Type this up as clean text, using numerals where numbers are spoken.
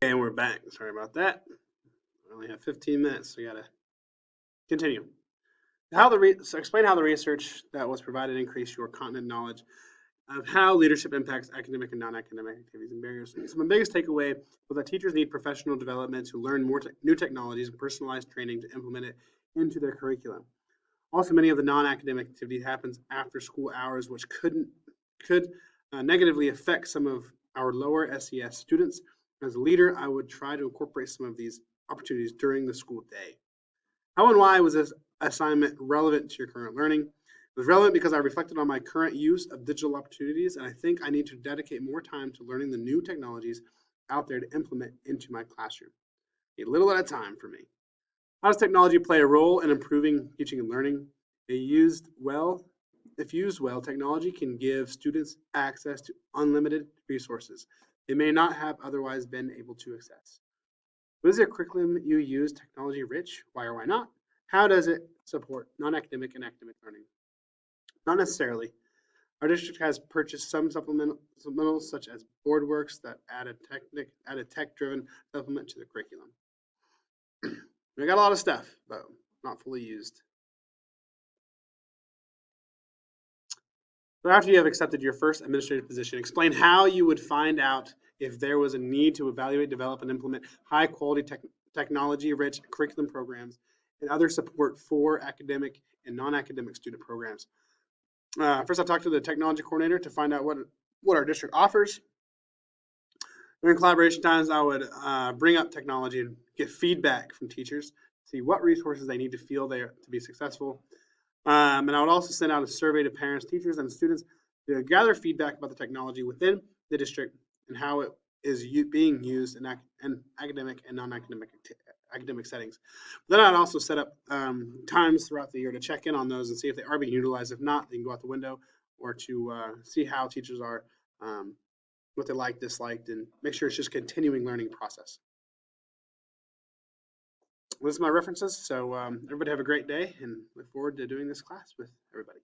And we're back. Sorry about that. I only have 15 minutes, so we gotta continue. So explain how the research that was provided increased your content knowledge of how leadership impacts academic and non-academic activities and barriers. So my biggest takeaway was that teachers need professional development to learn more new technologies and personalized training to implement it into their curriculum. Also, many of the non-academic activity happens after school hours, which could negatively affect some of our lower SES students. As a leader, I would try to incorporate some of these opportunities during the school day. How and why was this assignment relevant to your current learning? It was relevant because I reflected on my current use of digital opportunities, and I think I need to dedicate more time to learning the new technologies out there to implement into my classroom. A little at a time for me. How does technology play a role in improving teaching and learning? If used well, technology can give students access to unlimited resources they may not have otherwise been able to access. Was your curriculum you use technology rich? Why or why not? How does it support non-academic and academic learning? Not necessarily. Our district has purchased some supplementals such as BoardWorks that add a tech-driven supplement to the curriculum. We got a lot of stuff, but not fully used. So after you have accepted your first administrative position, explain how you would find out if there was a need to evaluate, develop, and implement high-quality technology-rich curriculum programs and other support for academic and non-academic student programs. First, I'll talk to the technology coordinator to find out what our district offers. During collaboration times, I would bring up technology and get feedback from teachers, see what resources they need to feel there to be successful. And I would also send out a survey to parents, teachers, and students to gather feedback about the technology within the district and how it is being used in academic and non-academic settings. Then I'd also set up times throughout the year to check in on those and see if they are being utilized. If not, they can go out the window, or to see how teachers are, what they like, disliked, and make sure it's just a continuing learning process. Those are my references. So everybody have a great day and look forward to doing this class with everybody.